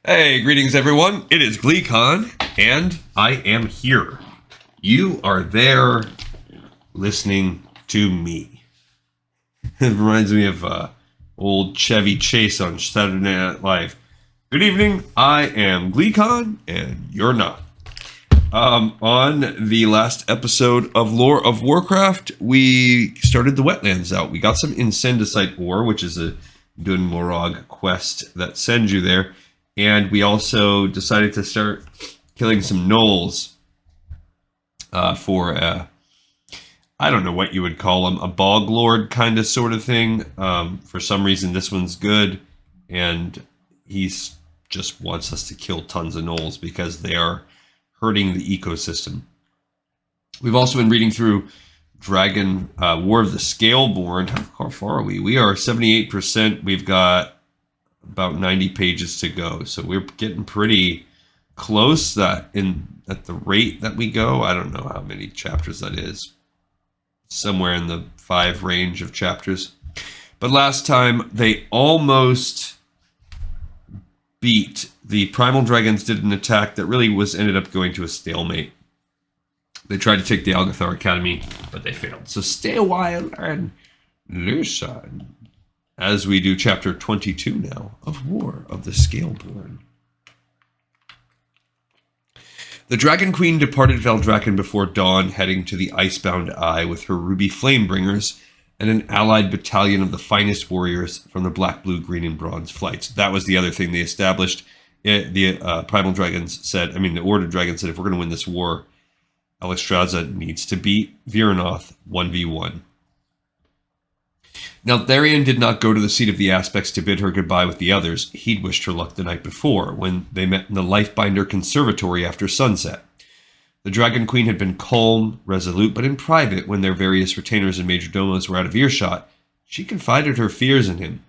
Hey, greetings everyone. It is GleeCon, and I am here. You are there listening to me. It reminds me of old Chevy Chase on Saturday Night Live. Good evening, I am GleeCon, and you're not. On the last episode of Lore of Warcraft, we started the wetlands out. We got some Incendicite ore, which is a Dunmorog quest that sends you there. And we also decided to start killing some gnolls for, I don't know what you would call them, a bog lord kind of sort of thing. For some reason, this one's good, and he just wants us to kill tons of gnolls because they are hurting the ecosystem. We've also been reading through Dragon War of the Scaleborn. How far are we? We are 78%. We've got about 90 pages to go, so we're getting pretty close. That at the rate that we go, I don't know how many chapters that is, somewhere in the 5 range of chapters. But last time they almost beat the primal dragons. Did an attack that really ended up going to a stalemate. They tried to take the Algathar Academy, but they failed. So stay a while and listen as we do chapter 22 now of War of the Scaleborn. The Dragon Queen departed Veldraken before dawn, heading to the Icebound Eye with her ruby flamebringers and an allied battalion of the finest warriors from the Black, Blue, Green, and Bronze flights. That was the other thing they established. The Primal Dragons said, the Order Dragons said, if we're going to win this war, Alexstrasza needs to beat Viranoth 1v1. Now, Tharion did not go to the Seat of the Aspects to bid her goodbye with the others. He'd wished her luck the night before, when they met in the Lifebinder Conservatory after sunset. The Dragon Queen had been calm, resolute, but in private, when their various retainers and majordomos were out of earshot, she confided her fears in him.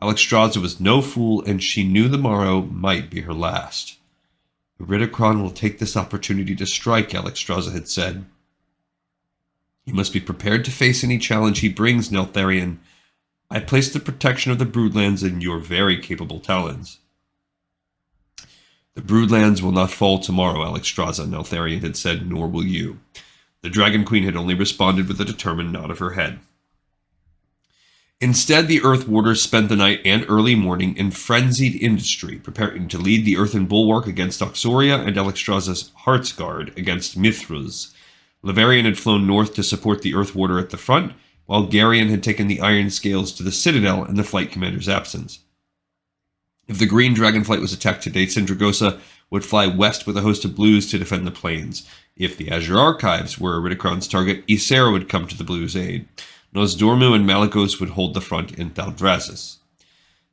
Alexstrasza was no fool, and she knew the morrow might be her last. Iridikron will take this opportunity to strike, Alexstrasza had said. You must be prepared to face any challenge he brings, Neltharion. I place the protection of the Broodlands in your very capable talons. The Broodlands will not fall tomorrow, Alexstrasza, Neltharion had said, nor will you. The Dragon Queen had only responded with a determined nod of her head. Instead, the Earth Warders spent the night and early morning in frenzied industry, preparing to lead the Earthen Bulwark against Oxoria and Alexstrasza's Heartsguard against Mithruz. Leverian had flown north to support the Earth Warder at the front, while Garion had taken the Iron Scales to the Citadel in the Flight Commander's absence. If the Green Dragonflight was attacked today, Sindragosa would fly west with a host of Blues to defend the plains. If the Azure Archives were Iridikron's target, Ysera would come to the Blues' aid. Nosdormu and Malygos would hold the front in Thaldrazis.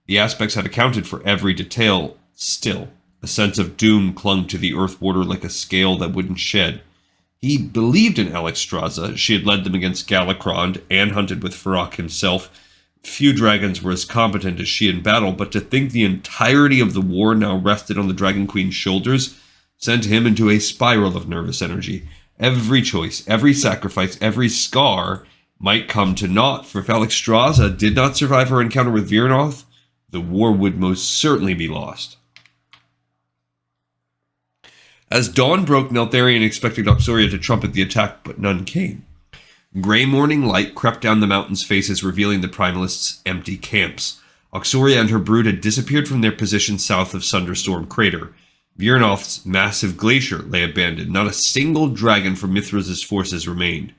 The Aspects had accounted for every detail still. A sense of doom clung to the Earth Warder like a scale that wouldn't shed. He believed in Alexstrasza. She had led them against Galakrond and hunted with Farak himself. Few dragons were as competent as she in battle, but to think the entirety of the war now rested on the Dragon Queen's shoulders sent him into a spiral of nervous energy. Every choice, every sacrifice, every scar might come to naught, for if Alexstrasza did not survive her encounter with Viranoth, the war would most certainly be lost. As dawn broke, Neltharion expected Oxoria to trumpet the attack, but none came. Gray morning light crept down the mountains' faces, revealing the Primalists' empty camps. Oxoria and her brood had disappeared from their position south of Sunderstorm Crater. Viranoth's massive glacier lay abandoned. Not a single dragon from Mithruz's forces remained.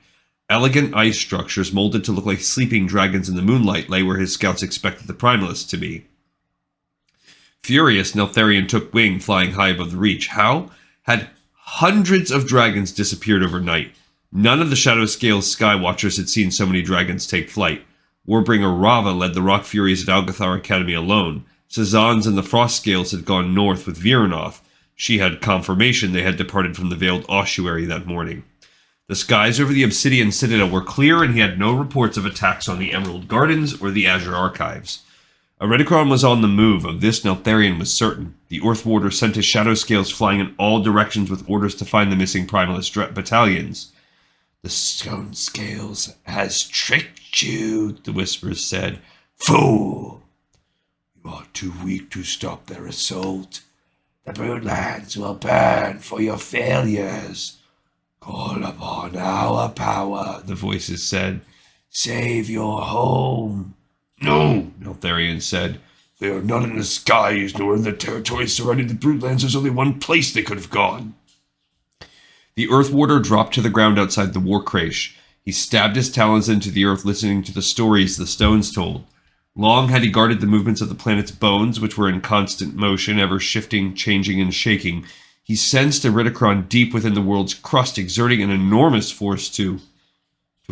Elegant ice structures, molded to look like sleeping dragons in the moonlight, lay where his scouts expected the Primalists to be. Furious, Neltharion took wing, flying high above the reach. How? Had hundreds of dragons disappeared overnight. None of the Shadow Scales Skywatchers had seen so many dragons take flight. Warbringer Rava led the Rock Furies at Algathar Academy alone. Cezannes and the Frost Scales had gone north with Viranoth. She had confirmation they had departed from the Veiled Ossuary that morning. The skies over the Obsidian Citadel were clear, and he had no reports of attacks on the Emerald Gardens or the Azure Archives. Iridikron was on the move. Of this, Neltharion was certain. The Earth Warder sent his Shadow Scales flying in all directions with orders to find the missing Primalist battalions. The Stone Scales has tricked you, the Whispers said. Fool! You are too weak to stop their assault. The broodlands will burn for your failures. Call upon our power, the voices said. Save your home. No, Neltharion said. They are not in the skies, nor in the territories surrounding the broodlands. There's only one place they could have gone. The Earth Warder dropped to the ground outside the war crèche. He stabbed his talons into the earth, listening to the stories the stones told. Long had he guarded the movements of the planet's bones, which were in constant motion, ever shifting, changing, and shaking. He sensed a Ridicron deep within the world's crust, exerting an enormous force to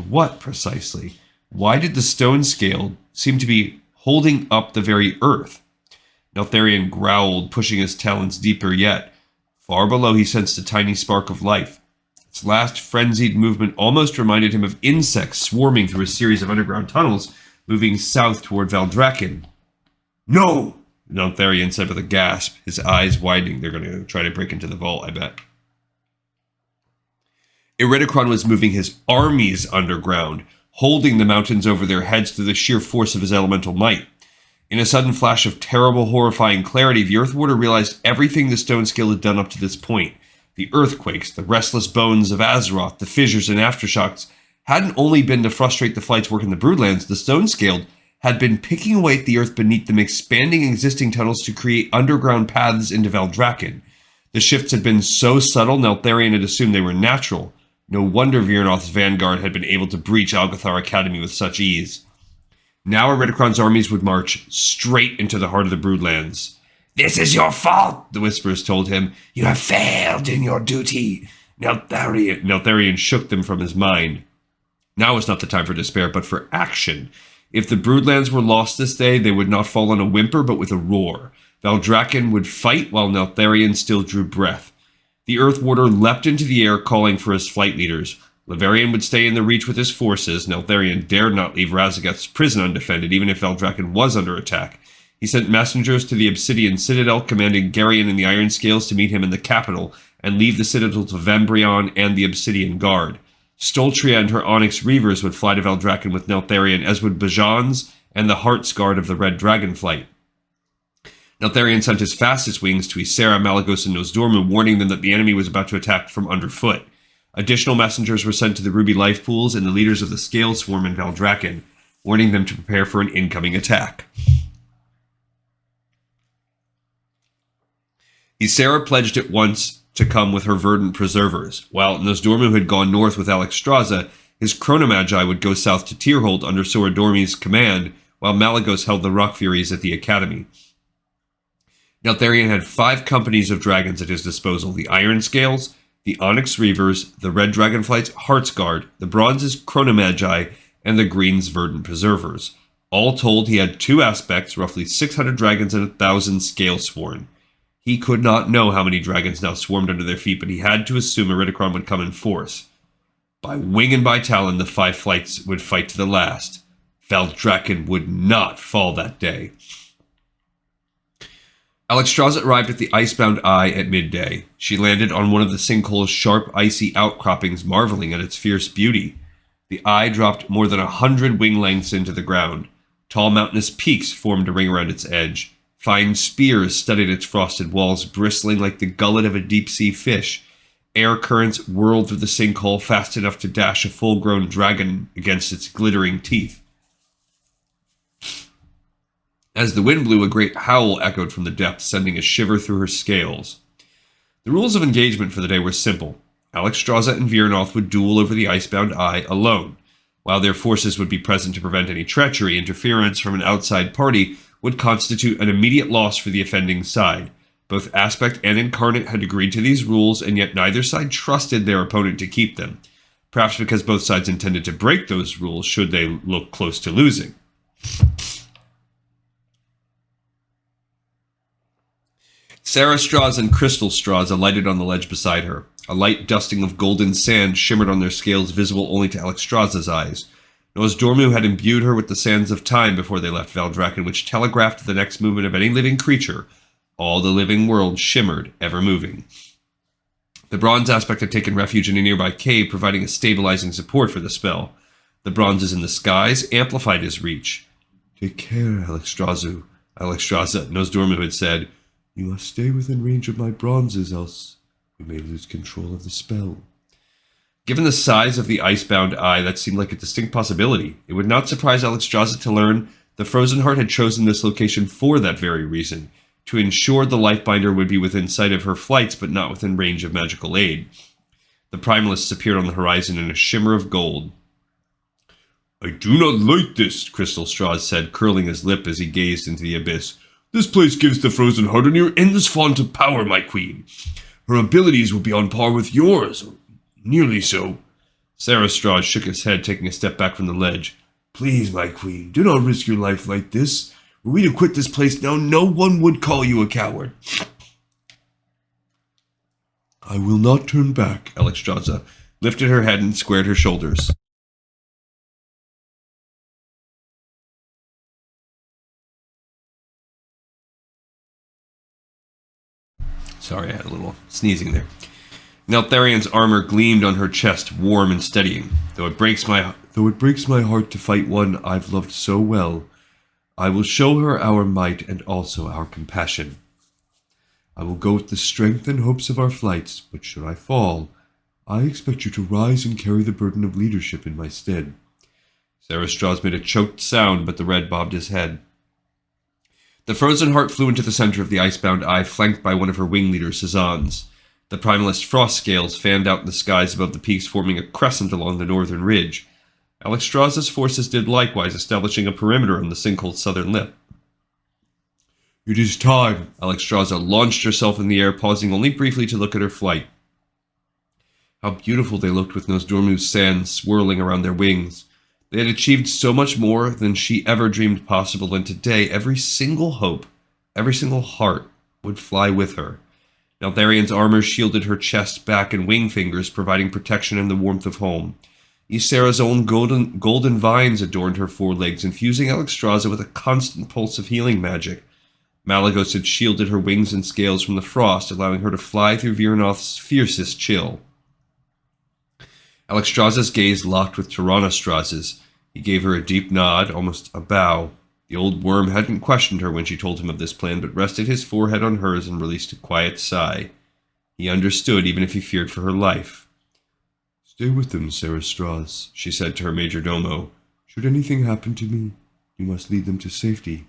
what, precisely? Why did the stone scale seem to be holding up the very earth? Neltharion growled, pushing his talons deeper yet. Far below he sensed a tiny spark of life. Its last frenzied movement almost reminded him of insects swarming through a series of underground tunnels, moving south toward Valdrakken. No! Neltharion said with a gasp, his eyes widening. They're going to try to break into the vault, I bet. Iridicron was moving his armies underground, holding the mountains over their heads through the sheer force of his elemental might. In a sudden flash of terrible, horrifying clarity, the Earth Warder realized everything the stone scale had done up to this point. The earthquakes, the restless bones of Azeroth, the fissures and aftershocks hadn't only been to frustrate the flight's work in the Broodlands. The stone scale had been picking away at the earth beneath them, expanding existing tunnels to create underground paths into Valdrakken. The shifts had been so subtle, Neltharion had assumed they were natural. No wonder Virnoth's vanguard had been able to breach Algathar Academy with such ease. Now Iridicron's armies would march straight into the heart of the Broodlands. "This is your fault," the Whisperers told him. "You have failed in your duty." Neltharion shook them from his mind. Now was not the time for despair, but for action. If the Broodlands were lost this day, they would not fall on a whimper, but with a roar. Valdrakken would fight while Neltharion still drew breath. The Earth Warder leapt into the air, calling for his flight leaders. Laverian would stay in the Reach with his forces. Neltharion dared not leave Razageth's prison undefended, even if Valdrakken was under attack. He sent messengers to the Obsidian Citadel, commanding Garion and the Iron Scales to meet him in the capital, and leave the Citadel to Vembrion and the Obsidian Guard. Stoltria and her Onyx Reavers would fly to Valdrakken with Neltharion, as would Bajans and the Heart's Guard of the Red Dragonflight. Neltharion sent his fastest wings to Ysera, Malygos, and Nosdormu, warning them that the enemy was about to attack from underfoot. Additional messengers were sent to the Ruby Life Pools and the leaders of the Scale Swarm in Valdrakken, warning them to prepare for an incoming attack. Ysera pledged at once to come with her verdant preservers. While Nosdormu had gone north with Alexstrasza, his Chronomagi would go south to Tyrhold under Soradormi's command, while Malygos held the Rock Furies at the Academy. Neltharion had 5 companies of dragons at his disposal: the Iron Scales, the Onyx Reavers, the Red Dragonflight's Heart's Guard, the Bronze's Chronomagi, and the Green's Verdant Preservers. All told, he had 2 aspects, roughly 600 dragons and 1,000 Scale Sworn. He could not know how many dragons now swarmed under their feet, but he had to assume Iridicron would come in force. By wing and by talon, the 5 flights would fight to the last. Valdrakken would not fall that day. Alexstrasza arrived at the Icebound Eye at midday. She landed on one of the sinkhole's sharp, icy outcroppings, marveling at its fierce beauty. The eye dropped more than 100 wing lengths into the ground. Tall mountainous peaks formed a ring around its edge. Fine spears studded its frosted walls, bristling like the gullet of a deep-sea fish. Air currents whirled through the sinkhole fast enough to dash a full-grown dragon against its glittering teeth. As the wind blew, a great howl echoed from the depths, sending a shiver through her scales. The rules of engagement for the day were simple. Alexstrasza and Virnoth would duel over the Icebound Eye alone. While their forces would be present to prevent any treachery, interference from an outside party would constitute an immediate loss for the offending side. Both Aspect and Incarnate had agreed to these rules, and yet neither side trusted their opponent to keep them, perhaps because both sides intended to break those rules should they look close to losing. Sarah straws and crystal straws alighted on the ledge beside her. A light dusting of golden sand shimmered on their scales, visible only to Alexstrasza's eyes. Nosdormu had imbued her with the sands of time before they left Valdrakken, which telegraphed the next movement of any living creature. All the living world shimmered, ever moving. The bronze aspect had taken refuge in a nearby cave, providing a stabilizing support for the spell. The bronzes in the skies amplified his reach. "Take care, Alexstrasza," Nosdormu had said. You must stay within range of my bronzes, else we may lose control of the spell. Given the size of the icebound eye, that seemed like a distinct possibility. It would not surprise Alexstrasza to learn the Frozen Heart had chosen this location for that very reason, to ensure the Lifebinder would be within sight of her flights but not within range of magical aid. The Primalists appeared on the horizon in a shimmer of gold. I do not like this, Crystal Straws said, curling his lip as he gazed into the abyss. This place gives the Frozen Heart a near endless font of power, my queen. Her abilities will be on par with yours, or nearly so. Sarah Straws shook his head, taking a step back from the ledge. Please, my queen, do not risk your life like this. Were we to quit this place now, no one would call you a coward. I will not turn back, Alexstrasza lifted her head and squared her shoulders. Sorry, I had a little sneezing there. Neltharian's armor gleamed on her chest, warm and steadying. Though it breaks my heart to fight one I've loved so well, I will show her our might and also our compassion. I will go with the strength and hopes of our flights, but should I fall, I expect you to rise and carry the burden of leadership in my stead. Sarah Straws made a choked sound, but the red bobbed his head. The Frozen Heart flew into the center of the icebound eye, flanked by one of her wing leaders, Cezanne's. The Primalist frost scales fanned out in the skies above the peaks, forming a crescent along the northern ridge. Alexstrasza's forces did likewise, establishing a perimeter on the sinkhole's southern lip. It is time. Alexstrasza launched herself in the air, pausing only briefly to look at her flight. How beautiful they looked with Nosdormu's sands swirling around their wings. They had achieved so much more than she ever dreamed possible, and today every single hope, every single heart would fly with her. Neltharian's armor shielded her chest, back, and wing fingers, providing protection and the warmth of home. Ysera's own golden vines adorned her forelegs, infusing Alexstrasza with a constant pulse of healing magic. Malagos had shielded her wings and scales from the frost, allowing her to fly through Viranoth's fiercest chill. Alexstrasza's gaze locked with Tyrannostraz's. He gave her a deep nod, almost a bow. The old worm hadn't questioned her when she told him of this plan, but rested his forehead on hers and released a quiet sigh. He understood, even if he feared for her life. Stay with them, Sarah Straws, she said to her majordomo. Should anything happen to me, you must lead them to safety.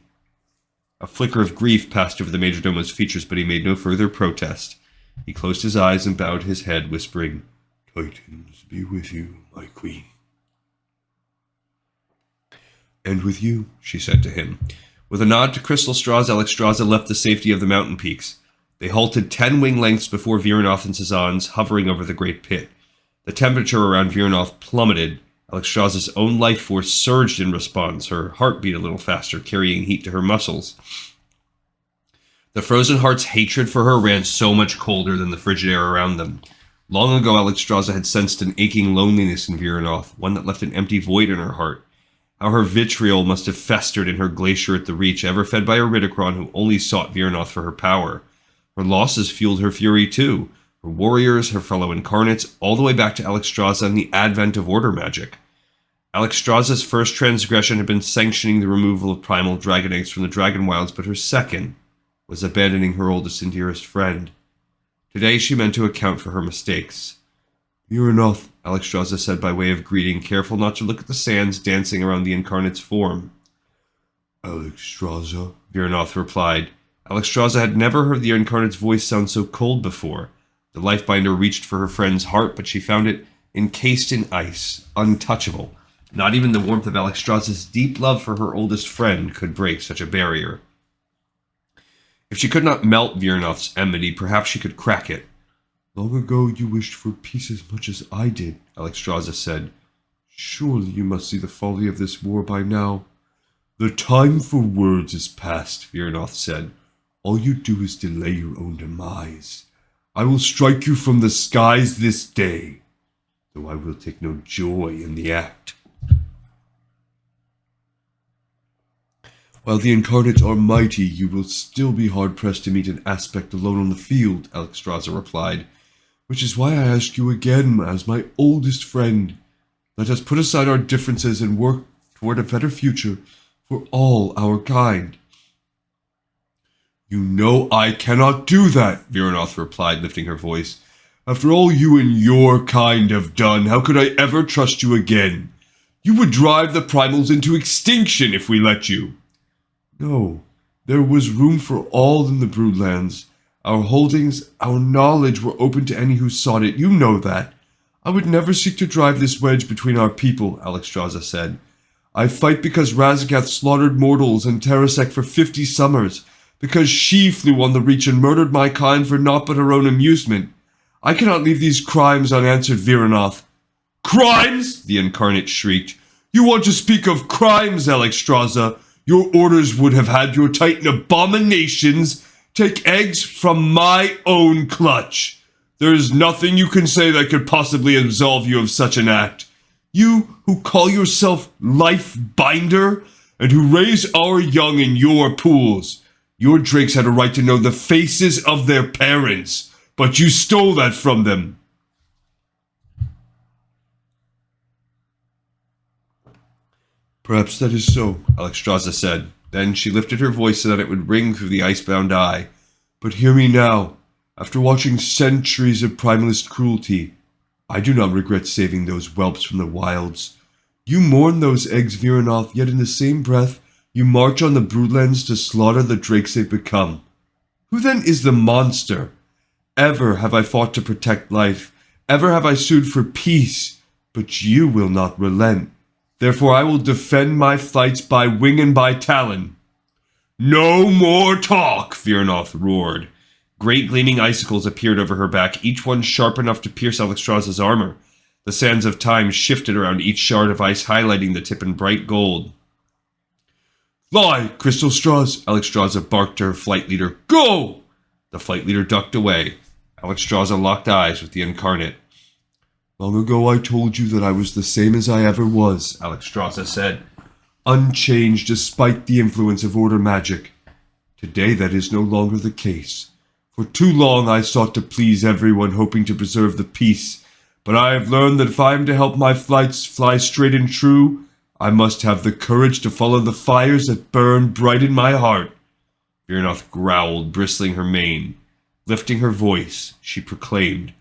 A flicker of grief passed over the majordomo's features, but he made no further protest. He closed his eyes and bowed his head, whispering, Titans be with you, my queen. And with you, she said to him. With a nod to Crystal Straws, Alexstrasza left the safety of the mountain peaks. They halted 10 wing lengths before Viranoth and Cezanne's, hovering over the great pit. The temperature around Viranoth plummeted. Alexstrasza's own life force surged in response, her heart beat a little faster, carrying heat to her muscles. The Frozen Heart's hatred for her ran so much colder than the frigid air around them. Long ago, Alexstrasza had sensed an aching loneliness in Viranoth, one that left an empty void in her heart. How her vitriol must have festered in her glacier at the Reach, ever fed by a Ridicron who only sought Viranoth for her power. Her losses fueled her fury too. Her warriors, her fellow incarnates, all the way back to Alexstrasza and the advent of Order magic. Alexstrasza's first transgression had been sanctioning the removal of primal dragon eggs from the Dragon Wilds, but her second was abandoning her oldest and dearest friend. Today she meant to account for her mistakes. Viranoth, Alexstrasza said by way of greeting, careful not to look at the sands dancing around the incarnate's form. Alexstrasza, Viranoth replied. Alexstrasza had never heard the incarnate's voice sound so cold before. The Lifebinder reached for her friend's heart, but she found it encased in ice, untouchable. Not even the warmth of Alexstrasza's deep love for her oldest friend could break such a barrier. If she could not melt Viranoth's enmity, perhaps she could crack it. Long ago you wished for peace as much as I did, Alexstrasza said. Surely you must see the folly of this war by now. The time for words is past, Viranoth said. All you do is delay your own demise. I will strike you from the skies this day, though I will take no joy in the act. While the incarnates are mighty, you will still be hard-pressed to meet an aspect alone on the field, Alexstrasza replied. Which is why I ask you again, as my oldest friend, let us put aside our differences and work toward a better future for all our kind. You know I cannot do that, Viranoth replied, lifting her voice. After all you and your kind have done, how could I ever trust you again? You would drive the primals into extinction if we let you. No, there was room for all in the Broodlands. Our holdings, our knowledge were open to any who sought it. You know that. I would never seek to drive this wedge between our people, Alexstrasza said. I fight because Razakath slaughtered mortals and Terrasek for 50 summers, because she flew on the Reach and murdered my kind for naught but her own amusement. I cannot leave these crimes unanswered, Viranoth. Crimes? The Incarnate shrieked. You want to speak of crimes, Alexstrasza? Your orders would have had your Titan abominations take eggs from my own clutch. There is nothing you can say that could possibly absolve you of such an act. You who call yourself Life Binder and who raise our young in your pools. Your drakes had a right to know the faces of their parents, but you stole that from them. Perhaps that is so, Alexstrasza said. Then she lifted her voice so that it would ring through the icebound eye. But hear me now. After watching centuries of primalist cruelty, I do not regret saving those whelps from the wilds. You mourn those eggs, Viranoth, yet in the same breath, you march on the Broodlands to slaughter the drakes they've become. Who then is the monster? Ever have I fought to protect life. Ever have I sued for peace. But you will not relent. Therefore I will defend my fights by wing and by talon. No more talk, Viranoth roared. Great gleaming icicles appeared over her back, each one sharp enough to pierce Alexstrasza's armor. The sands of time shifted around each shard of ice, highlighting the tip in bright gold. Fly, Crystal Straws, Alexstrasza barked to her flight leader. Go! The flight leader ducked away. Alexstrasza locked eyes with the Incarnate. Long ago I told you that I was the same as I ever was, Alexstrasza said, unchanged despite the influence of Order magic. Today that is no longer the case. For too long I sought to please everyone, hoping to preserve the peace, but I have learned that if I am to help my flights fly straight and true, I must have the courage to follow the fires that burn bright in my heart. Viranoth growled, bristling her mane. Lifting her voice, she proclaimed,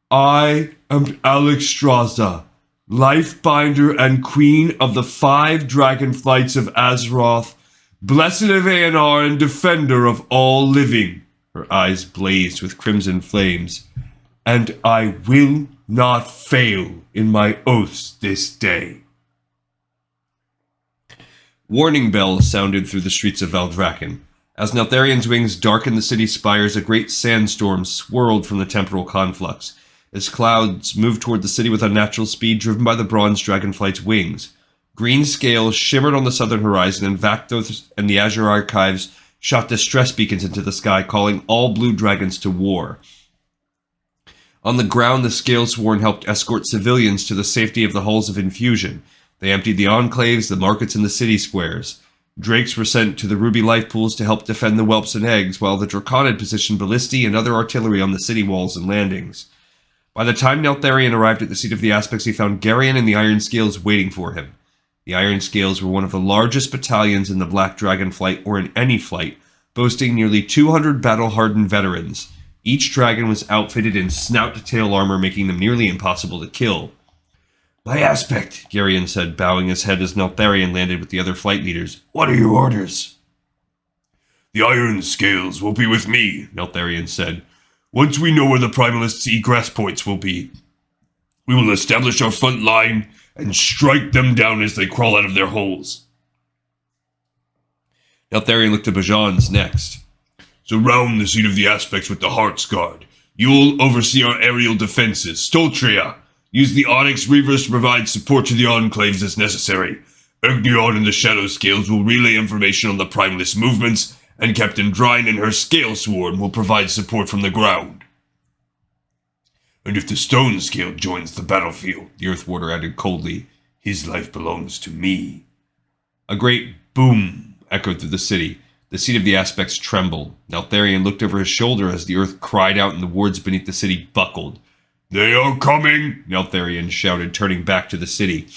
I am Alexstrasza, Lifebinder and Queen of the 5 Dragonflights of Azeroth, Blessed of Aenar and Defender of all living. Her eyes blazed with crimson flames. And I will not fail in my oaths this day. Warning bells sounded through the streets of Valdrakken. As Neltharion's wings darkened the city's spires, a great sandstorm swirled from the temporal conflux. As clouds moved toward the city with unnatural speed, driven by the bronze dragonflight's wings. Green scales shimmered on the southern horizon, and Vakthos and the Azure Archives shot distress beacons into the sky, calling all blue dragons to war. On the ground, the Scalesworn helped escort civilians to the safety of the halls of infusion. They emptied the enclaves, the markets, and the city squares. Drakes were sent to the ruby life pools to help defend the whelps and eggs, while the Draconid positioned ballistae and other artillery on the city walls and landings. By the time Neltharion arrived at the seat of the Aspects, he found Geryon and the Iron Scales waiting for him. The Iron Scales were one of the largest battalions in the Black Dragon flight, or in any flight, boasting nearly 200 battle-hardened veterans. Each dragon was outfitted in snout-to-tail armor, making them nearly impossible to kill. My aspect, Geryon said, bowing his head as Neltharion landed with the other flight leaders. What are your orders? The Iron Scales will be with me, Neltharion said. Once we know where the Primalists' egress points will be, we will establish our front line and strike them down as they crawl out of their holes. Neltharion looked at Bajans next. Surround the seat of the Aspects with the Heart's Guard. You'll oversee our aerial defenses. Stoltria, use the Onyx Reavers to provide support to the Enclaves as necessary. Ugnion and the Shadow Scales will relay information on the Primalist movements, and Captain Drine and her Scale Swarm will provide support from the ground. And if the Stone Scale joins the battlefield, the Earth Warder added coldly, his life belongs to me. A great boom echoed through the city. The seat of the Aspects trembled. Neltharion looked over his shoulder as the earth cried out and the wards beneath the city buckled. They are coming, Neltharion shouted, turning back to the city.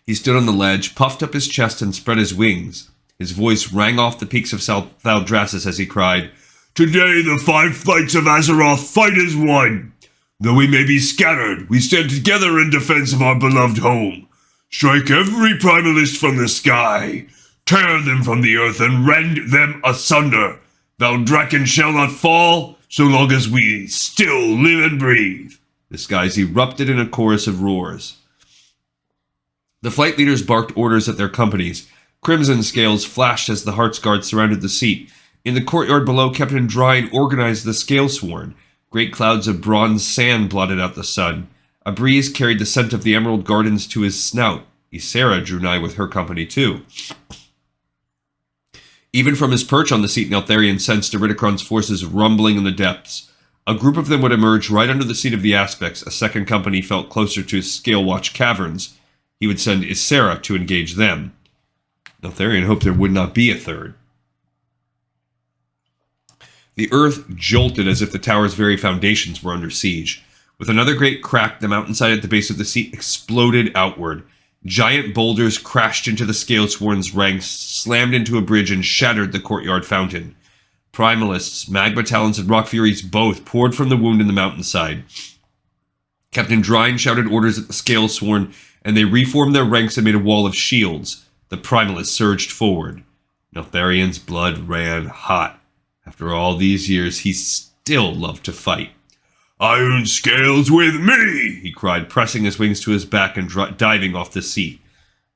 He stood on the ledge, puffed up his chest, and spread his wings. His voice rang off the peaks of Thaldraszus as he cried, "Today the 5 flights of Azeroth fight as one. Though we may be scattered, we stand together in defense of our beloved home. Strike every primalist from the sky. Tear them from the earth and rend them asunder. Valdrakken shall not fall so long as we still live and breathe." The skies erupted in a chorus of roars. The flight leaders barked orders at their companies. Crimson scales flashed as the Heartsguard surrounded the seat. In the courtyard below, Captain Drine organized the Scalesworn. Great clouds of bronze sand blotted out the sun. A breeze carried the scent of the Emerald Gardens to his snout. Ysera drew nigh with her company too. Even from his perch on the seat, Neltharion sensed Iridikron's forces rumbling in the depths. A group of them would emerge right under the seat of the Aspects. A second company felt closer to Scalewatch Caverns. He would send Ysera to engage them. Neltharion hoped there would not be a third. The earth jolted as if the tower's very foundations were under siege. With another great crack, the mountainside at the base of the seat exploded outward. Giant boulders crashed into the Scalesworn's ranks, slammed into a bridge, and shattered the courtyard fountain. Primalists, Magma Talons, and Rock Furies both poured from the wound in the mountainside. Captain Drine shouted orders at the Scalesworn, and they reformed their ranks and made a wall of shields. The Primalists surged forward. Neltharion's blood ran hot. After all these years, he still loved to fight. "Iron Scales with me!" he cried, pressing his wings to his back and diving off the seat.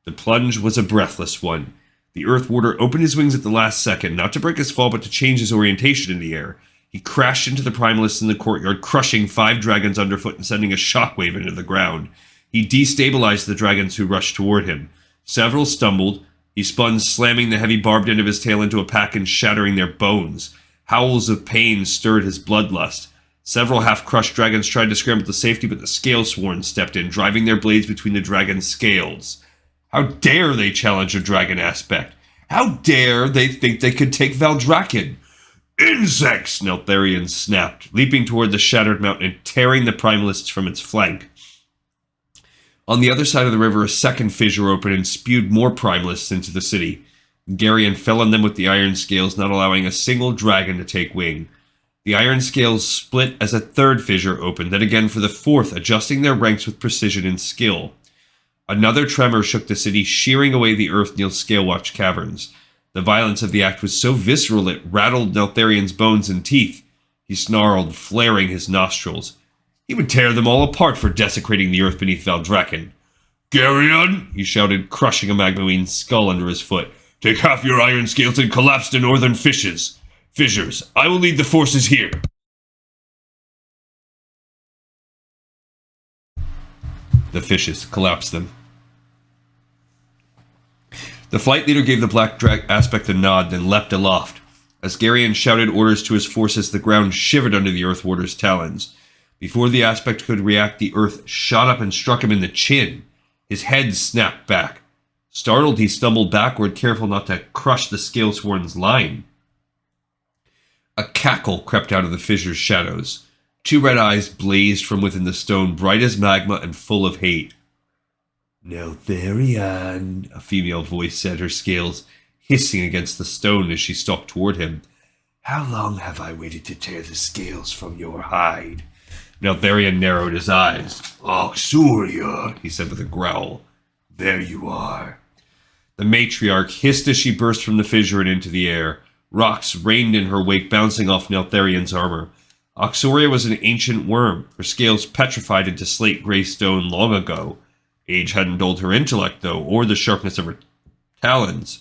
The plunge was a breathless one. The Earth Warder opened his wings at the last second, not to break his fall, but to change his orientation in the air. He crashed into the Primalists in the courtyard, crushing 5 dragons underfoot and sending a shockwave into the ground. He destabilized the dragons who rushed toward him. Several stumbled. He spun, slamming the heavy barbed end of his tail into a pack and shattering their bones. Howls of pain stirred his bloodlust. Several half-crushed dragons tried to scramble to safety, but the Scalesworn stepped in, driving their blades between the dragon's scales. How dare they challenge a dragon aspect? How dare they think they could take Valdrakken? "Insects!" Neltharion snapped, leaping toward the shattered mountain and tearing the Primalists from its flank. On the other side of the river, a second fissure opened and spewed more Primalists into the city. Garion fell on them with the iron scales, not allowing a single dragon to take wing. The iron scales split as a third fissure opened, then again for the fourth, adjusting their ranks with precision and skill. Another tremor shook the city, shearing away the earth near Scalewatch Caverns. The violence of the act was so visceral it rattled Neltharion's bones and teeth. He snarled, flaring his nostrils. He would tear them all apart for desecrating the earth beneath Valdrakken. "Garion!" he shouted, crushing a magmaween's skull under his foot. "Take half your iron scales and collapse the northern fissures. I will lead the forces here." The fishes collapsed them. The flight leader gave the black aspect a nod, then leapt aloft. As Garion shouted orders to his forces, the ground shivered under the Earth Warder's talons. Before the aspect could react, the earth shot up and struck him in the chin. His head snapped back. Startled, he stumbled backward, careful not to crush the Scalesworn's line. A cackle crept out of the fissure's shadows. 2 red eyes blazed from within the stone, bright as magma and full of hate. "Neltharion," a female voice said, her scales hissing against the stone as she stalked toward him. "How long have I waited to tear the scales from your hide?" Neltharion narrowed his eyes. "Oxuria," he said with a growl. "There you are." The matriarch hissed as she burst from the fissure and into the air. Rocks rained in her wake, bouncing off Neltharion's armor. Oxuria was an ancient worm, her scales petrified into slate-gray stone long ago. Age hadn't dulled her intellect, though, or the sharpness of her talons.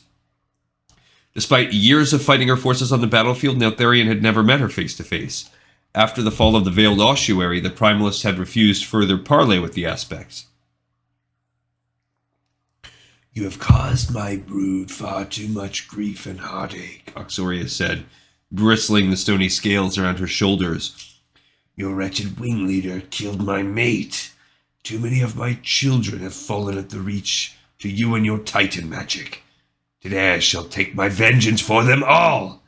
Despite years of fighting her forces on the battlefield, Neltharion had never met her face to face. After the fall of the Veiled Ossuary, the Primalists had refused further parley with the Aspects. "You have caused my brood far too much grief and heartache," Oxuria said, bristling the stony scales around her shoulders. "Your wretched wing leader killed my mate. Too many of my children have fallen at the reach to you and your Titan magic. Today I shall take my vengeance for them all."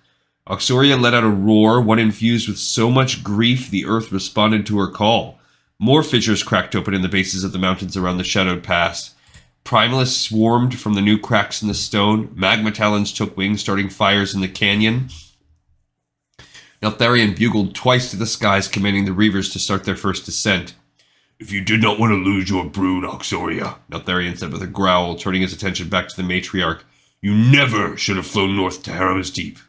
Oxuria let out a roar, one infused with so much grief the earth responded to her call. More fissures cracked open in the bases of the mountains around the shadowed pass. Primalists swarmed from the new cracks in the stone. Magma talons took wing, starting fires in the canyon. Neltharion bugled twice to the skies, commanding the Reavers to start their first descent. "If you did not want to lose your brood, Oxoria," Neltharion said with a growl, turning his attention back to the matriarch, "you never should have flown north to Harrow's Deep."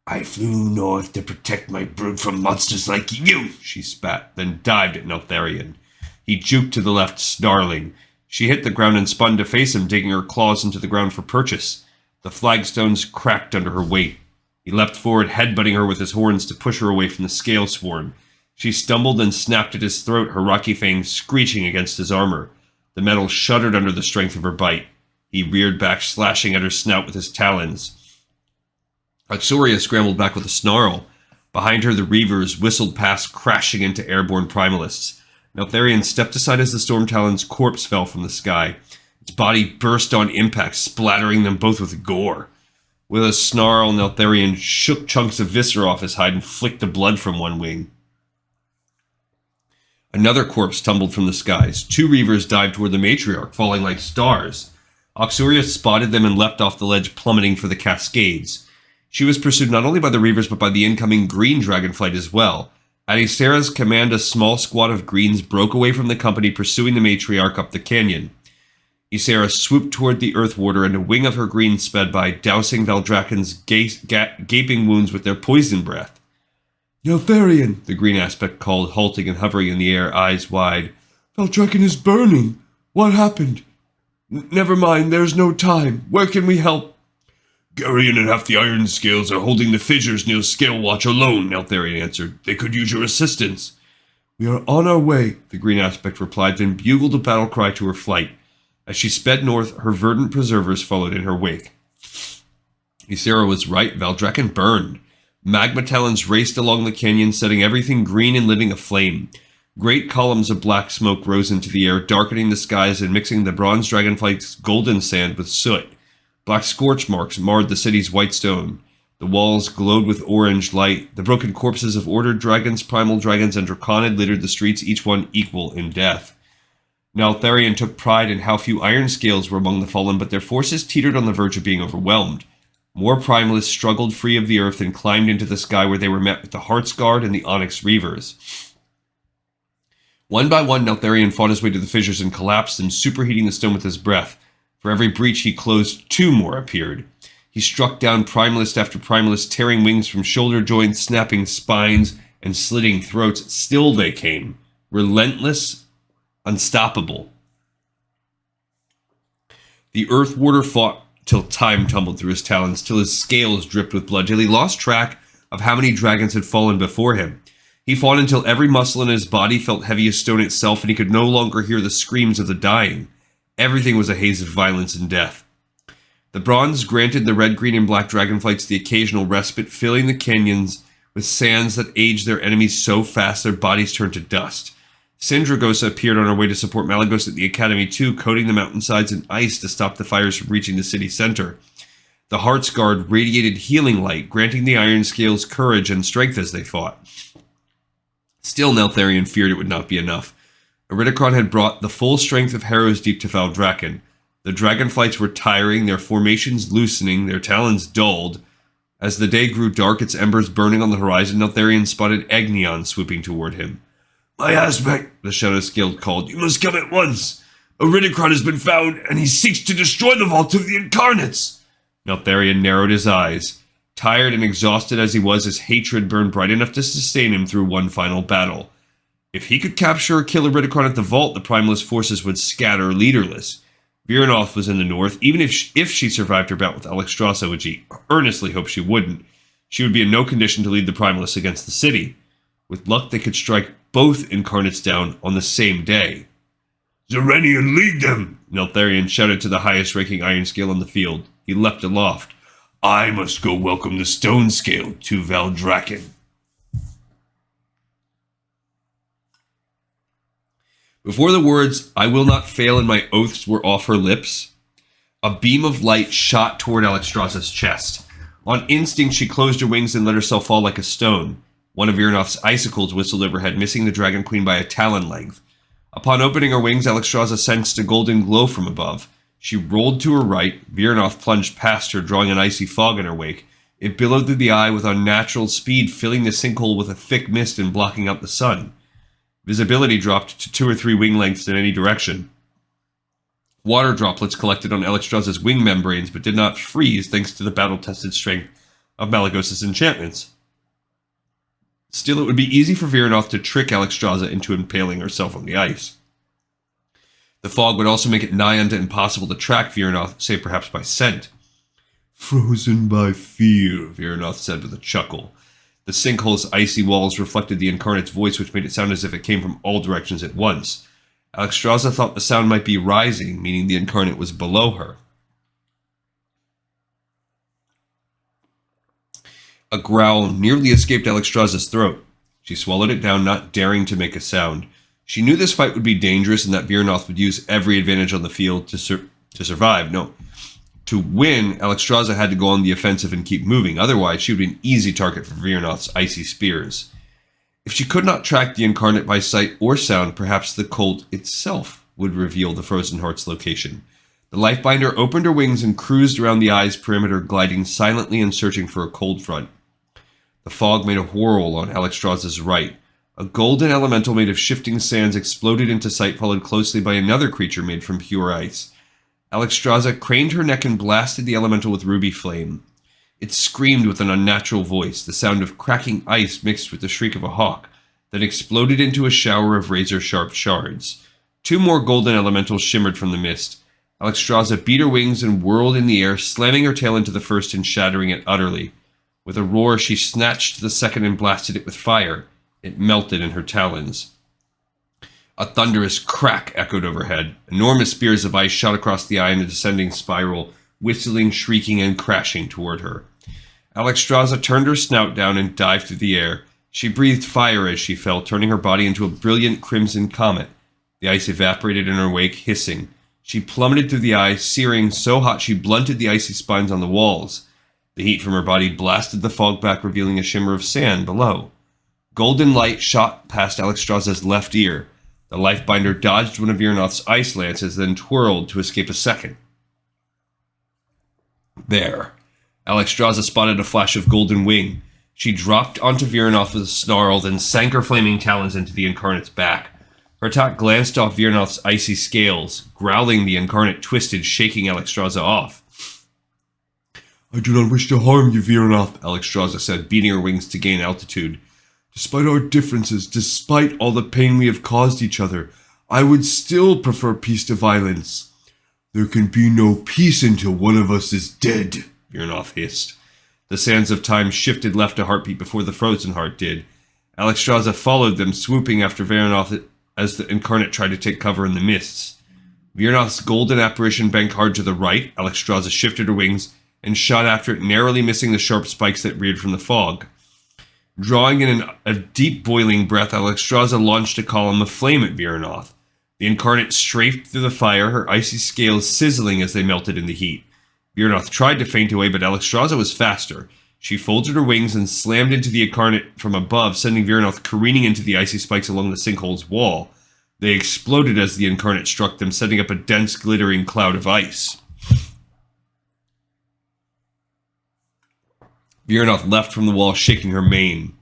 "I flew north to protect my brood from monsters like you," she spat, then dived at Neltharion. He juked to the left, snarling. She hit the ground and spun to face him, digging her claws into the ground for purchase. The flagstones cracked under her weight. He leapt forward, headbutting her with his horns to push her away from the scale swarm. She stumbled and snapped at his throat, her rocky fangs screeching against his armor. The metal shuddered under the strength of her bite. He reared back, slashing at her snout with his talons. Oxoria scrambled back with a snarl. Behind her, the Reavers whistled past, crashing into airborne primalists. Neltharion stepped aside as the Storm Talon's corpse fell from the sky. Its body burst on impact, splattering them both with gore. With a snarl, Neltharion shook chunks of viscera off his hide and flicked the blood from one wing. Another corpse tumbled from the skies. 2 Reavers dived toward the matriarch, falling like stars. Oxoria spotted them and leapt off the ledge, plummeting for the Cascades. She was pursued not only by the Reavers, but by the incoming green dragonflight as well. At Ysera's command, a small squad of greens broke away from the company, pursuing the matriarch up the canyon. Ysera swooped toward the Earth Warder, and a wing of her greens sped by, dousing Valdraken's gaping wounds with their poison breath. "Neltharion," the green aspect called, halting and hovering in the air, eyes wide. "Valdraken is burning. What happened?" "Never mind, there's no time. Where can we help?" "Garion and half the Iron Scales are holding the fissures near Scale Watch alone," Neltharion answered. "They could use your assistance." "We are on our way," the green aspect replied, then bugled a battle cry to her flight. As she sped north, her verdant preservers followed in her wake. Ysera was right. Valdraken burned. Magma talons raced along the canyon, setting everything green and living aflame. Great columns of black smoke rose into the air, darkening the skies and mixing the bronze dragonflight's golden sand with soot. Black scorch marks marred the city's white stone. The walls glowed with orange light. The broken corpses of ordered dragons, primal dragons, and Draconid littered the streets, each one equal in death. Neltharion took pride in how few Iron Scales were among the fallen, but their forces teetered on the verge of being overwhelmed. More primalists struggled free of the earth and climbed into the sky, where they were met with the Heartsguard and the Onyx Reavers. One by one, Neltharion fought his way to the fissures and collapsed them, superheating the stone with his breath. For every breach he closed, 2 more appeared. He struck down primalist after primalist, tearing wings from shoulder joints, snapping spines, and slitting throats. Still they came, relentless, unstoppable. The Earth Warder fought till time tumbled through his talons, till his scales dripped with blood, till he lost track of how many dragons had fallen before him. He fought until every muscle in his body felt heavy as stone itself, and he could no longer hear the screams of the dying. Everything was a haze of violence and death. The bronze granted the red, green, and black dragonflights the occasional respite, filling the canyons with sands that aged their enemies so fast their bodies turned to dust. Syndragosa appeared on her way to support Malagos at the Academy too, coating the mountainsides in ice to stop the fires from reaching the city center. The Heartsguard radiated healing light, granting the Iron Scales courage and strength as they fought. Still, Neltharion feared it would not be enough. Iridikron had brought the full strength of Harrow's Deep to Valdraken. The dragonflights were tiring, their formations loosening, their talons dulled. As the day grew dark, its embers burning on the horizon, Neltharion spotted Agnion swooping toward him. "My aspect," the Shadow Scale called, "you must come at once. Iridikron has been found, and he seeks to destroy the Vault of the Incarnates." Neltharion narrowed his eyes. Tired and exhausted as he was, his hatred burned bright enough to sustain him through one final battle. If he could capture or kill Iridikron at the Vault, the Primalist forces would scatter leaderless. Viranoth was in the north. Even if she survived her bout with Alexstrasza, which he earnestly hoped she wouldn't, she would be in no condition to lead the Primalists against the city. With luck, they could strike both Incarnates down on the same day. "Zerenian, lead them!" Neltharion shouted to the highest-ranking Iron Scale on the field. He leapt aloft. "I must go welcome the Stone Scale to Valdraken." Before the words, "I will not fail in my oaths," were off her lips, a beam of light shot toward Alexstrasza's chest. On instinct, she closed her wings and let herself fall like a stone. One of Viranoth's icicles whistled overhead, missing the Dragon Queen by a talon length. Upon opening her wings, Alexstrasza sensed a golden glow from above. She rolled to her right. Viranoth plunged past her, drawing an icy fog in her wake. It billowed through the eye with unnatural speed, filling the sinkhole with a thick mist and blocking out the sun. Visibility dropped to 2 or 3 wing lengths in any direction. Water droplets collected on Alexstrasza's wing membranes, but did not freeze thanks to the battle-tested strength of Malygos' enchantments. Still, it would be easy for Viranoth to trick Alexstrasza into impaling herself on the ice. The fog would also make it nigh unto impossible to track Viranoth, save perhaps by scent. "Frozen by fear," Viranoth said with a chuckle. The sinkhole's icy walls reflected the Incarnate's voice, which made it sound as if it came from all directions at once. Alexstrasza thought the sound might be rising, meaning the Incarnate was below her. A growl nearly escaped Alexstrasza's throat. She swallowed it down, not daring to make a sound. She knew this fight would be dangerous and that Viranoth would use every advantage on the field to survive. No. To win, Alexstrasza had to go on the offensive and keep moving. Otherwise, she would be an easy target for Viranoth's icy spears. If she could not track the Incarnate by sight or sound, perhaps the Colt itself would reveal the Frozen Heart's location. The Lifebinder opened her wings and cruised around the eye's perimeter, gliding silently and searching for a cold front. The fog made a whirl on Alexstrasza's right. A golden elemental made of shifting sands exploded into sight, followed closely by another creature made from pure ice. Alexstrasza craned her neck and blasted the elemental with ruby flame. It screamed with an unnatural voice, the sound of cracking ice mixed with the shriek of a hawk, then exploded into a shower of razor-sharp shards. 2 more golden elementals shimmered from the mist. Alexstrasza beat her wings and whirled in the air, slamming her tail into the first and shattering it utterly. With a roar, she snatched the second and blasted it with fire. It melted in her talons. A thunderous crack echoed overhead. Enormous spears of ice shot across the eye in a descending spiral, whistling, shrieking, and crashing toward her. Alexstrasza turned her snout down and dived through the air. She breathed fire as she fell, turning her body into a brilliant crimson comet. The ice evaporated in her wake, hissing. She plummeted through the eye, searing, so hot she blunted the icy spines on the walls. The heat from her body blasted the fog back, revealing a shimmer of sand below. Golden light shot past Alexstrasza's left ear. The Lifebinder dodged one of Viranoth's ice lances, then twirled to escape a second. There. Alexstrasza spotted a flash of golden wing. She dropped onto Viranoth with a snarl, then sank her flaming talons into the Incarnate's back. Her attack glanced off Viranoth's icy scales. Growling, the Incarnate twisted, shaking Alexstrasza off. "I do not wish to harm you, Viranoth," Alexstrasza said, beating her wings to gain altitude. "Despite our differences, despite all the pain we have caused each other, I would still prefer peace to violence." "There can be no peace until one of us is dead," Viranoth hissed. The sands of time shifted left a heartbeat before the Frozen Heart did. Alexstrasza followed them, swooping after Viranoth as the Incarnate tried to take cover in the mists. Viranoth's golden apparition banked hard to the right. Alexstrasza shifted her wings and shot after it, narrowly missing the sharp spikes that reared from the fog. Drawing in a deep boiling breath, Alexstrasza launched a column of flame at Viranoth. The Incarnate strafed through the fire, her icy scales sizzling as they melted in the heat. Viranoth tried to faint away, but Alexstrasza was faster. She folded her wings and slammed into the Incarnate from above, sending Viranoth careening into the icy spikes along the sinkhole's wall. They exploded as the Incarnate struck them, setting up a dense, glittering cloud of ice. Viranoth leapt from the wall, shaking her mane.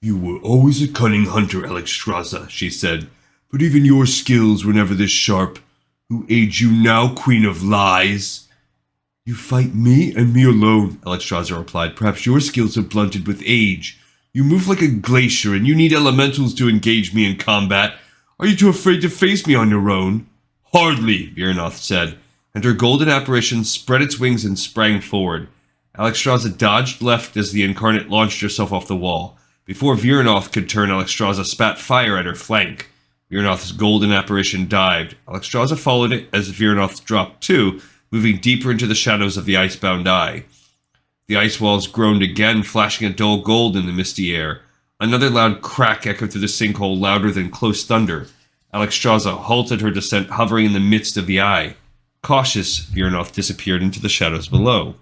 "You were always a cunning hunter, Alexstrasza," she said, "but even your skills were never this sharp. Who aids you now, Queen of Lies?" "You fight me and me alone," Alexstrasza replied. "Perhaps your skills are blunted with age. You move like a glacier, and you need elementals to engage me in combat. Are you too afraid to face me on your own?" "Hardly," Viranoth said, and her golden apparition spread its wings and sprang forward. Alexstrasza dodged left as the Incarnate launched herself off the wall. Before Viranoth could turn, Alexstrasza spat fire at her flank. Viranoth's golden apparition dived. Alexstrasza followed it as Viranoth dropped too, moving deeper into the shadows of the icebound eye. The ice walls groaned again, flashing a dull gold in the misty air. Another loud crack echoed through the sinkhole, louder than close thunder. Alexstrasza halted her descent, hovering in the midst of the eye. Cautious, Viranoth disappeared into the shadows below.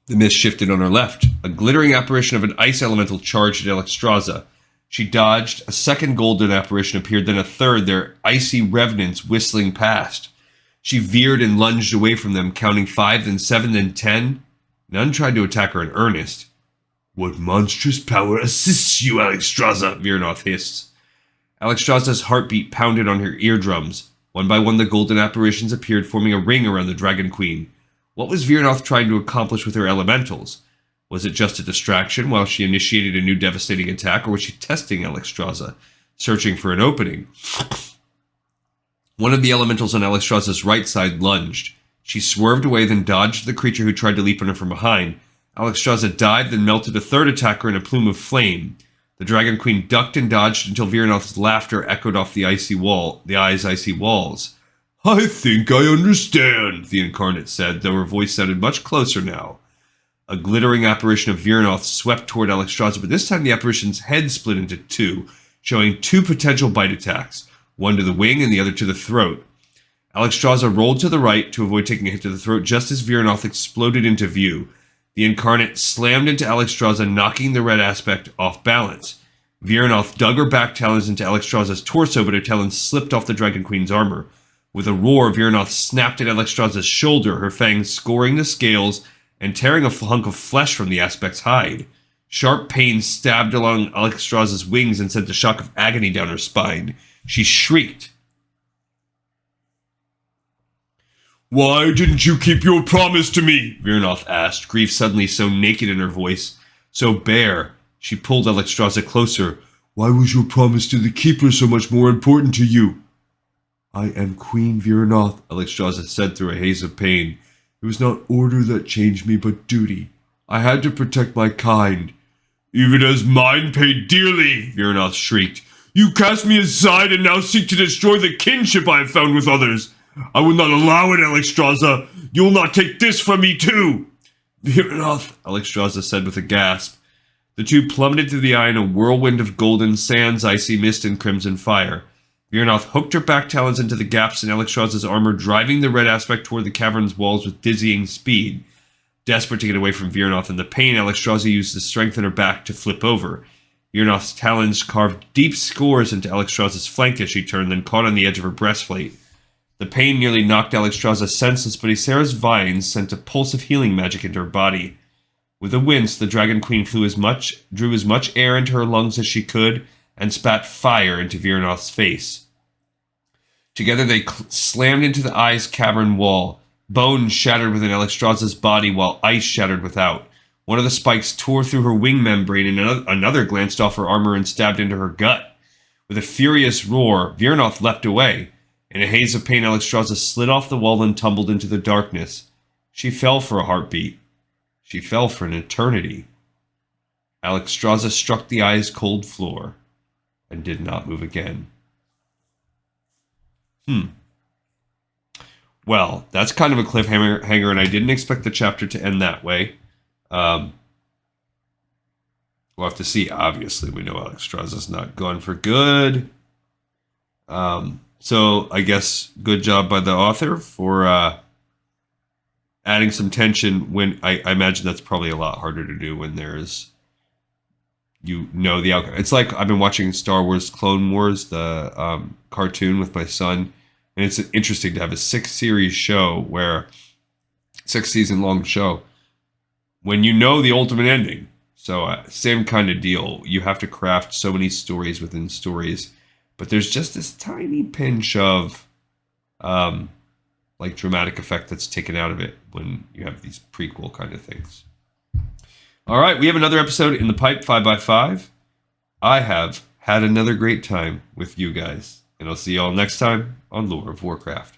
The mist shifted on her left. A glittering apparition of an ice elemental charged at Alexstrasza. She dodged. A second golden apparition appeared, then a third, their icy revenants whistling past. She veered and lunged away from them, counting 5, then 7, then 10. None tried to attack her in earnest. "What monstrous power assists you, Alexstrasza?" Virnoth hissed. Alexstrasza's heartbeat pounded on her eardrums. One by one, the golden apparitions appeared, forming a ring around the Dragon Queen. What was Virnoth trying to accomplish with her elementals? Was it just a distraction while she initiated a new devastating attack, or was she testing Alexstrasza, searching for an opening? One of the elementals on Alexstrasza's right side lunged. She swerved away, then dodged the creature who tried to leap on her from behind. Alexstrasza dived, then melted a third attacker in a plume of flame. The Dragon Queen ducked and dodged until Virnoth's laughter echoed off the icy walls. "I think I understand," the Incarnate said, though her voice sounded much closer now. A glittering apparition of Virnoth swept toward Alexstrasza, but this time the apparition's head split into two, showing 2 potential bite attacks, one to the wing and the other to the throat. Alexstrasza rolled to the right to avoid taking a hit to the throat just as Virnoth exploded into view. The Incarnate slammed into Alexstrasza, knocking the red aspect off balance. Virnoth dug her back talons into Alexstrasza's torso, but her talons slipped off the Dragon Queen's armor. With a roar, Virnoth snapped at Alexstrasza's shoulder, her fangs scoring the scales and tearing a hunk of flesh from the aspect's hide. Sharp pain stabbed along Alexstrasza's wings and sent a shock of agony down her spine. She shrieked. "Why didn't you keep your promise to me?" Virnoth asked, grief suddenly so naked in her voice, so bare. She pulled Alexstrasza closer. "Why was your promise to the Keeper so much more important to you?" "I am Queen Virnoth," Alexstrasza said through a haze of pain. "It was not order that changed me, but duty. I had to protect my kind." "Even as mine paid dearly," Virnoth shrieked. "You cast me aside and now seek to destroy the kinship I have found with others. I will not allow it, Alexstrasza. You will not take this from me too." "Virnoth," Alexstrasza said with a gasp. The two plummeted through the eye in a whirlwind of golden sands, icy mist, and crimson fire. Virnoth hooked her back talons into the gaps in Alexstrasza's armor, driving the red aspect toward the cavern's walls with dizzying speed. Desperate to get away from Virnoth and the pain, Alexstrasza used the strength in her back to flip over. Virnoth's talons carved deep scores into Alexstrasza's flank as she turned, then caught on the edge of her breastplate. The pain nearly knocked Alexstrasza senseless, but Ysera's vines sent a pulse of healing magic into her body. With a wince, the Dragon Queen drew as much air into her lungs as she could, and spat fire into Virnoth's face. Together they slammed into the eye's cavern wall. Bone shattered within Alexstrasza's body while ice shattered without. One of the spikes tore through her wing membrane and another glanced off her armor and stabbed into her gut. With a furious roar, Virnoth leapt away. In a haze of pain, Alexstrasza slid off the wall and tumbled into the darkness. She fell for a heartbeat. She fell for an eternity. Alexstrasza struck the eye's cold floor and did not move again. Well, that's kind of a cliffhanger, and I didn't expect the chapter to end that way. We'll have to see. Obviously, we know Alexstrasza's not gone for good. So I guess good job by the author for adding some tension when I imagine that's probably a lot harder to do when there's, the outcome. It's like I've been watching Star Wars Clone Wars, the cartoon with my son, and it's interesting to have a 6-season long show, when you know the ultimate ending. So same kind of deal. You have to craft so many stories within stories, but there's just this tiny pinch of dramatic effect that's taken out of it when you have these prequel kind of things. All right, we have another episode in the pipe, 5x5. I have had another great time with you guys, and I'll see you all next time on Lore of Warcraft.